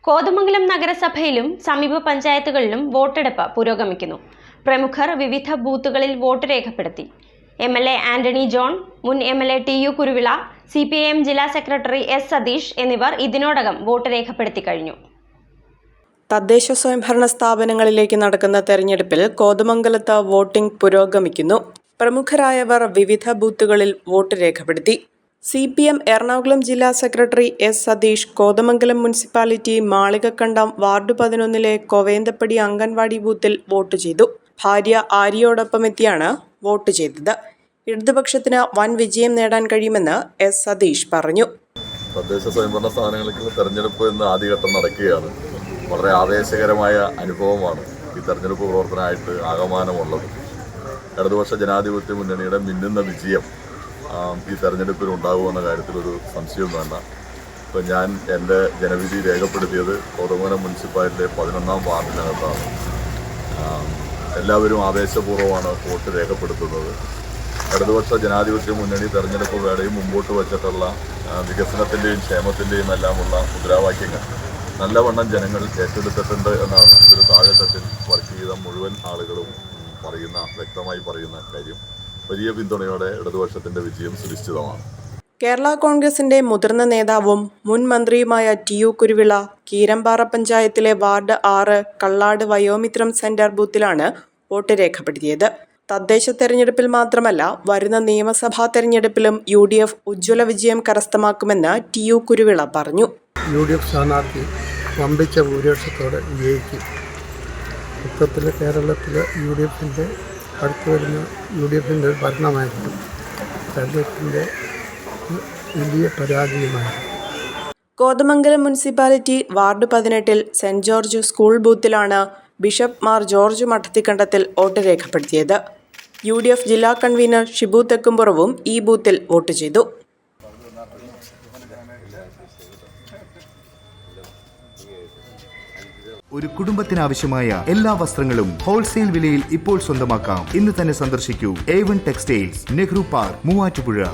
കോതമംഗലം നഗരസഭയിലും സമീപ പഞ്ചായത്തുകളിലും വോട്ടെടുപ്പ് പുരോഗമിക്കുന്നു. പ്രമുഖർ വിവിധ ബൂത്തുകളിൽ വോട്ട് രേഖപ്പെടുത്തി. MLA ആന്റണി ജോൺ, മുൻ MLA TU കുരുവിള, CPIM ജില്ലാ സെക്രട്ടറി S സതീഷ് എന്നിവർ ഇതിനോടകം വോട്ട് രേഖപ്പെടുത്തി കഴിഞ്ഞു. തദ്ദേശ സ്വയംഭരണ സ്ഥാപനങ്ങളിലേക്ക് നടക്കുന്ന തെരഞ്ഞെടുപ്പിൽ കോതമംഗലത്ത് വോട്ടിംഗ് പുരോഗമിക്കുന്നു. പ്രമുഖരായവർ വിവിധ ബൂത്തുകളിൽ വോട്ട് രേഖപ്പെടുത്തി. CPM എറണാകുളം ജില്ലാ secretary S Satheesh Kothamangalam municipality Malikakkandam ward 11 Koventhappady anganwadi ബൂത്തിൽ വോട്ട് ചെയ്തു. ഭാര്യ ആര്യയോടൊപ്പം എത്തിയാണ് വോട്ട് ചെയ്തത്. ഇടതുപക്ഷത്തിന് വൻ വിജയം നേടാൻ കഴിയുമെന്ന് S സതീഷ് പറഞ്ഞു. തദ്ദേശ സ്വയംഭരണ സ്ഥാപനങ്ങളിലേക്കുള്ള തെരഞ്ഞെടുപ്പ് ഇന്ന് ആദ്യഘട്ടം നടക്കുകയാണ്. വളരെ ആവേശകരമായ അനുഭവമാണ് ഈ തെരഞ്ഞെടുപ്പ് പ്രവർത്തനമായിട്ട് ആകമാനമുള്ളത്. ഇടതുപക്ഷ ജനാധിപത്യ മുന്നണിയുടെ മിന്നുന്ന വിജയം ഈ തെരഞ്ഞെടുപ്പിൽ ഉണ്ടാകുമെന്ന കാര്യത്തിലൊരു സംശയവും വേണ്ട. ഇപ്പം ഞാൻ എൻ്റെ ജനവിധി രേഖപ്പെടുത്തിയത് കോതമംഗലം മുനിസിപ്പാലിറ്റിയിലെ 11ാം വാർഡിനകത്താണ്. എല്ലാവരും ആവേശപൂർവ്വമാണ് വോട്ട് രേഖപ്പെടുത്തുന്നത്. ഇടതുപക്ഷ ജനാധിപത്യ മുന്നണി തെരഞ്ഞെടുപ്പ് വേളയിൽ മുമ്പോട്ട് വച്ചിട്ടുള്ള വികസനത്തിൻ്റെയും ക്ഷേമത്തിൻ്റെയും എല്ലാമുള്ള മുദ്രാവാക്യങ്ങൾ നല്ലവണ്ണം ജനങ്ങൾ ഏറ്റെടുത്തിട്ടുണ്ട് എന്നാണ് ഒരു താഴെത്തട്ടിൽ വർക്ക് ചെയ്ത മുഴുവൻ ആളുകളും വ്യക്തമായി പറയുന്ന കാര്യം. വലിയ പിന്തുണയോടെ ഇടതുപക്ഷത്തിന്റെ വിജയം സുനിശ്ചിതമാണ്. കേരള കോൺഗ്രസിന്റെ മുതിർന്ന നേതാവും മുൻ മന്ത്രിയുമായ TU കുരുവിള കീരമ്പാറ പഞ്ചായത്തിലെ വാർഡ് 6 കള്ളാട് വയോമിത്രം സെന്റർ ബൂത്തിലാണ് വോട്ട് രേഖപ്പെടുത്തിയത്. തദ്ദേശ തെരഞ്ഞെടുപ്പിൽ മാത്രമല്ല വരുന്ന നിയമസഭാ തെരഞ്ഞെടുപ്പിലും UDF ഉജ്ജ്വല വിജയം കരസ്ഥമാക്കുമെന്ന് TU കുരുവിള പറഞ്ഞു. UDF സ്ഥാനാർത്ഥി വമ്പിച്ച ഭൂരിപക്ഷത്തോടെ വിജയിക്കും. മൊത്തത്തിൽ കേരളത്തിൽ UDFന്റെ അടുത്ത് വരുന്ന UDFന്റെ ഭരണമായിരുന്നു. തെരഞ്ഞെടുപ്പിൻ്റെ വലിയ പരാജയമായിരുന്നു. Kothamangalam municipality ward 18 saint George school ബൂത്തിലാണ് bishop Mar George Madathikandathil vote രേഖപ്പെടുത്തിയത്. UDF ജില്ലാ കൺവീനർ ഷിബു തെക്കുംപുറവും ഈ ബൂത്തിൽ വോട്ട് ചെയ്തു. ഒരു കുടുംബത്തിനാവശ്യമായ എല്ലാ വസ്ത്രങ്ങളും ഹോൾസെയിൽ വിലയിൽ ഇപ്പോൾ സ്വന്തമാക്കാം. ഇന്ന് തന്നെ സന്ദർശിക്കൂ A1 textiles, Nehru park, Muvattupuzha.